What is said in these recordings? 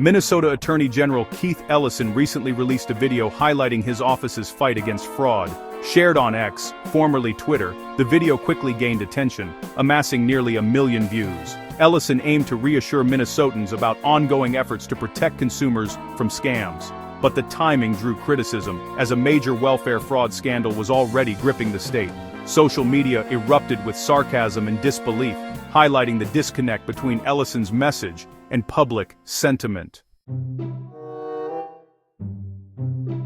Minnesota Attorney General Keith Ellison recently released a video highlighting his office's fight against fraud. Shared on X, formerly Twitter, the video quickly gained attention, amassing nearly 1 million views. Ellison aimed to reassure Minnesotans about ongoing efforts to protect consumers from scams. But the timing drew criticism, as a major welfare fraud scandal was already gripping the state. Social media erupted with sarcasm and disbelief, highlighting the disconnect between Ellison's message and public sentiment.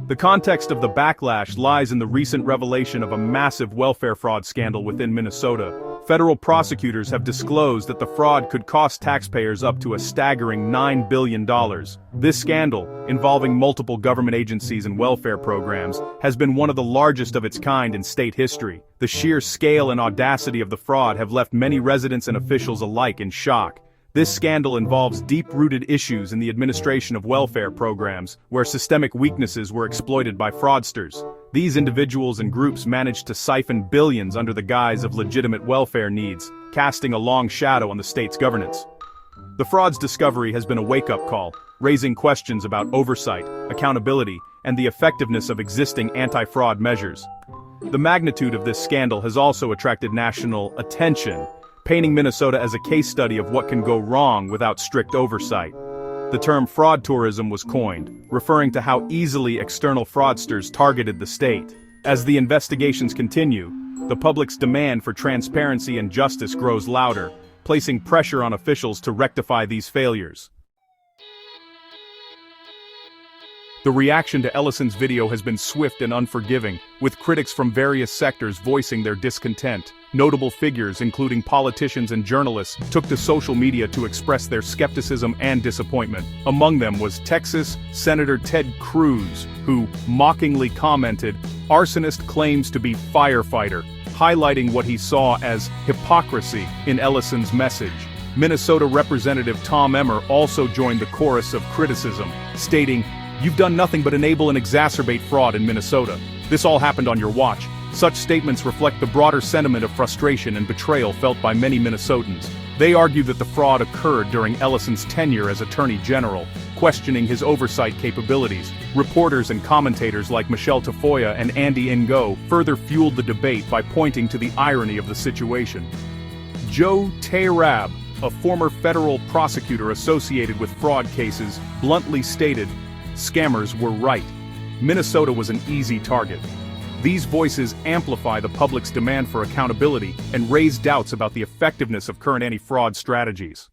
The context of the backlash lies in the recent revelation of a massive welfare fraud scandal within Minnesota. Federal prosecutors have disclosed that the fraud could cost taxpayers up to a staggering $9 billion. This scandal, involving multiple government agencies and welfare programs, has been one of the largest of its kind in state history. The sheer scale and audacity of the fraud have left many residents and officials alike in shock. This scandal involves deep-rooted issues in the administration of welfare programs, where systemic weaknesses were exploited by fraudsters. These individuals and groups managed to siphon billions under the guise of legitimate welfare needs, casting a long shadow on the state's governance. The fraud's discovery has been a wake-up call, raising questions about oversight, accountability, and the effectiveness of existing anti-fraud measures. The magnitude of this scandal has also attracted national attention, painting Minnesota as a case study of what can go wrong without strict oversight. The term fraud tourism was coined, referring to how easily external fraudsters targeted the state. As the investigations continue, the public's demand for transparency and justice grows louder, placing pressure on officials to rectify these failures. The reaction to Ellison's video has been swift and unforgiving, with critics from various sectors voicing their discontent. Notable figures, including politicians and journalists, took to social media to express their skepticism and disappointment. Among them was Texas Senator Ted Cruz, who mockingly commented, "Arsonist claims to be firefighter," highlighting what he saw as hypocrisy in Ellison's message. Minnesota Representative Tom Emmer also joined the chorus of criticism, stating, "You've done nothing but enable and exacerbate fraud in Minnesota. This all happened on your watch." Such statements reflect the broader sentiment of frustration and betrayal felt by many Minnesotans. They argue that the fraud occurred during Ellison's tenure as Attorney General, questioning his oversight capabilities. Reporters and commentators like Michelle Tafoya and Andy Ngo further fueled the debate by pointing to the irony of the situation. Joe Tayrab, a former federal prosecutor associated with fraud cases, bluntly stated, "Scammers were right. Minnesota was an easy target." These voices amplify the public's demand for accountability and raise doubts about the effectiveness of current anti-fraud strategies.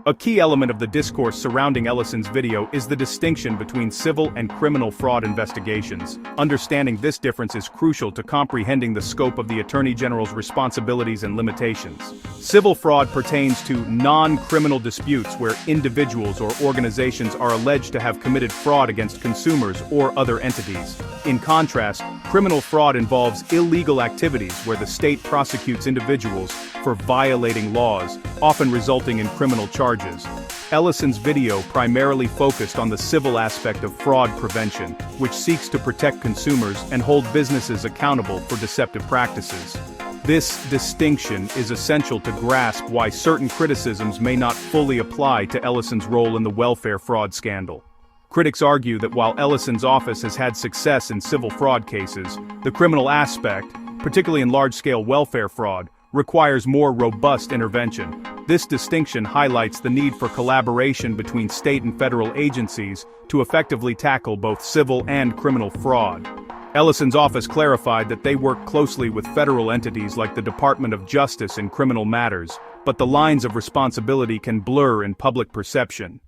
A key element of the discourse surrounding Ellison's video is the distinction between civil and criminal fraud investigations. Understanding this difference is crucial to comprehending the scope of the Attorney General's responsibilities and limitations. Civil fraud pertains to non-criminal disputes where individuals or organizations are alleged to have committed fraud against consumers or other entities. In contrast, criminal fraud involves illegal activities where the state prosecutes individuals for violating laws, often resulting in criminal charges. Ellison's video primarily focused on the civil aspect of fraud prevention, which seeks to protect consumers and hold businesses accountable for deceptive practices. This distinction is essential to grasp why certain criticisms may not fully apply to Ellison's role in the welfare fraud scandal. Critics argue that while Ellison's office has had success in civil fraud cases, the criminal aspect, particularly in large-scale welfare fraud, requires more robust intervention. This distinction highlights the need for collaboration between state and federal agencies to effectively tackle both civil and criminal fraud. Ellison's office clarified that they work closely with federal entities like the Department of Justice in criminal matters, but the lines of responsibility can blur in public perception.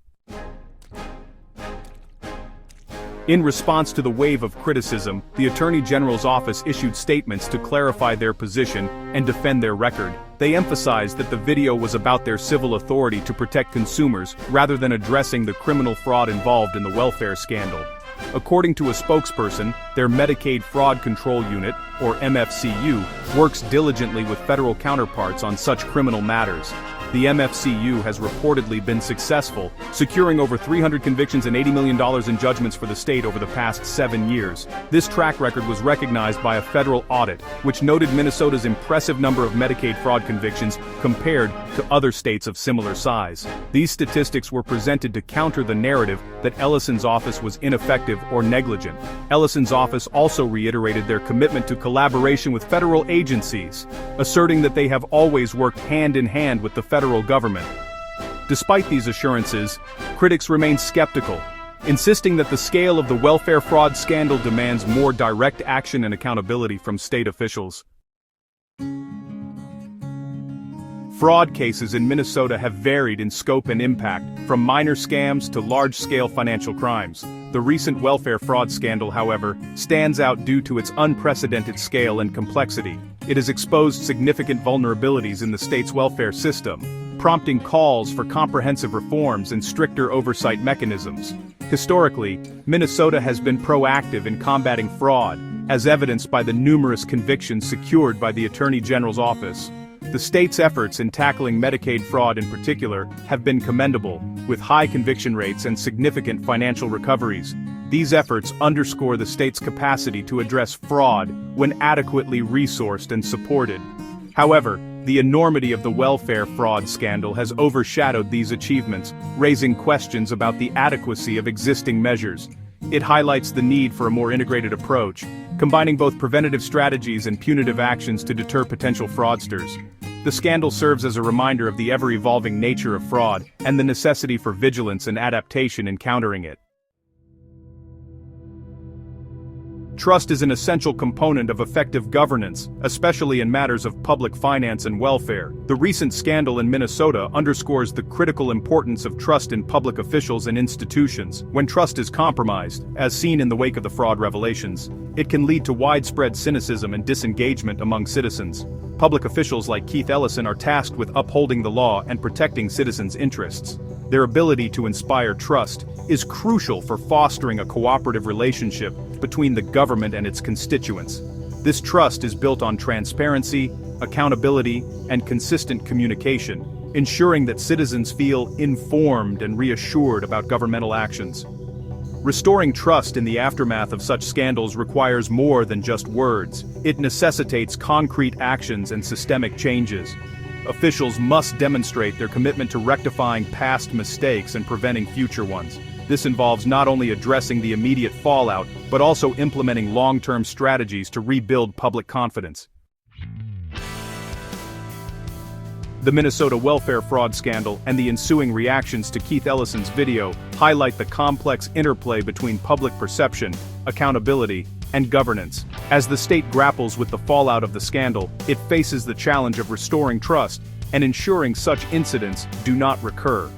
In response to the wave of criticism, the Attorney General's office issued statements to clarify their position and defend their record. They emphasized that the video was about their civil authority to protect consumers rather than addressing the criminal fraud involved in the welfare scandal. According to a spokesperson, their Medicaid Fraud Control Unit, or MFCU, works diligently with federal counterparts on such criminal matters. the MFCU has reportedly been successful, securing over 300 convictions and $80 million in judgments for the state over the past 7 years. This track record was recognized by a federal audit, which noted Minnesota's impressive number of Medicaid fraud convictions compared to other states of similar size. These statistics were presented to counter the narrative that Ellison's office was ineffective or negligent. Ellison's office also reiterated their commitment to collaboration with federal agencies, asserting that they have always worked hand in hand with the federal government. Despite these assurances, critics remain skeptical, insisting that the scale of the welfare fraud scandal demands more direct action and accountability from state officials. Fraud cases in Minnesota have varied in scope and impact, from minor scams to large-scale financial crimes. The recent welfare fraud scandal, however, stands out due to its unprecedented scale and complexity. It has exposed significant vulnerabilities in the state's welfare system, prompting calls for comprehensive reforms and stricter oversight mechanisms. Historically, Minnesota has been proactive in combating fraud, as evidenced by the numerous convictions secured by the Attorney General's office. The state's efforts in tackling Medicaid fraud in particular have been commendable, with high conviction rates and significant financial recoveries. These efforts underscore the state's capacity to address fraud when adequately resourced and supported. However, the enormity of the welfare fraud scandal has overshadowed these achievements, raising questions about the adequacy of existing measures. It highlights the need for a more integrated approach, combining both preventative strategies and punitive actions to deter potential fraudsters. The scandal serves as a reminder of the ever-evolving nature of fraud and the necessity for vigilance and adaptation in countering it. Trust is an essential component of effective governance, especially in matters of public finance and welfare. The recent scandal in Minnesota underscores the critical importance of trust in public officials and institutions. When trust is compromised, as seen in the wake of the fraud revelations, it can lead to widespread cynicism and disengagement among citizens. Public officials like Keith Ellison are tasked with upholding the law and protecting citizens' interests. Their ability to inspire trust is crucial for fostering a cooperative relationship between the government and its constituents. This trust is built on transparency, accountability, and consistent communication, ensuring that citizens feel informed and reassured about governmental actions. Restoring trust in the aftermath of such scandals requires more than just words. It necessitates concrete actions and systemic changes. Officials must demonstrate their commitment to rectifying past mistakes and preventing future ones. This involves not only addressing the immediate fallout, but also implementing long-term strategies to rebuild public confidence. The Minnesota welfare fraud scandal and the ensuing reactions to Keith Ellison's video highlight the complex interplay between public perception, accountability, and governance. As the state grapples with the fallout of the scandal, it faces the challenge of restoring trust and ensuring such incidents do not recur.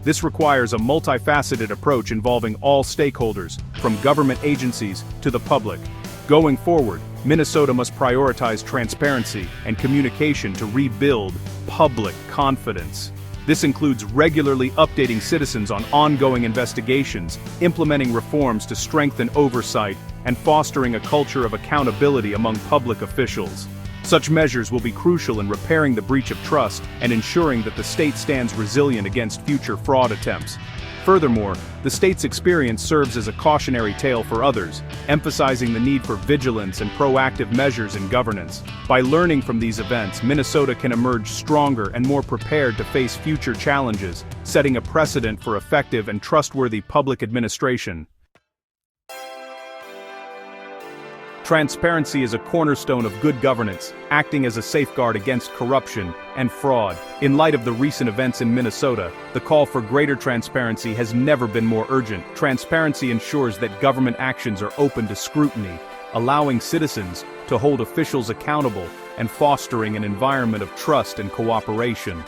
This requires a multifaceted approach involving all stakeholders, from government agencies to the public. Going forward, Minnesota must prioritize transparency and communication to rebuild public confidence. This includes regularly updating citizens on ongoing investigations, implementing reforms to strengthen oversight, and fostering a culture of accountability among public officials. Such measures will be crucial in repairing the breach of trust and ensuring that the state stands resilient against future fraud attempts. Furthermore, the state's experience serves as a cautionary tale for others, emphasizing the need for vigilance and proactive measures in governance. By learning from these events, Minnesota can emerge stronger and more prepared to face future challenges, setting a precedent for effective and trustworthy public administration. Transparency is a cornerstone of good governance, acting as a safeguard against corruption and fraud. In light of the recent events in Minnesota, the call for greater transparency has never been more urgent. Transparency ensures that government actions are open to scrutiny, allowing citizens to hold officials accountable and fostering an environment of trust and cooperation.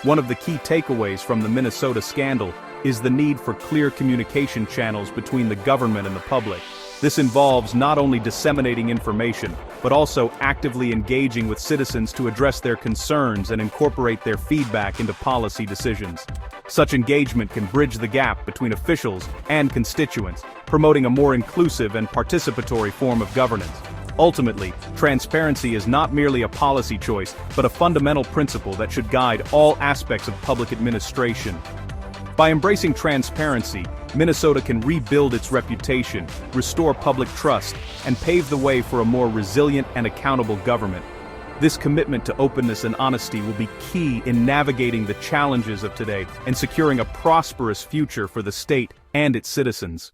One of the key takeaways from the Minnesota scandal is the need for clear communication channels between the government and the public. This involves not only disseminating information, but also actively engaging with citizens to address their concerns and incorporate their feedback into policy decisions. Such engagement can bridge the gap between officials and constituents, promoting a more inclusive and participatory form of governance. Ultimately, transparency is not merely a policy choice, but a fundamental principle that should guide all aspects of public administration. By embracing transparency, Minnesota can rebuild its reputation, restore public trust, and pave the way for a more resilient and accountable government. This commitment to openness and honesty will be key in navigating the challenges of today and securing a prosperous future for the state and its citizens.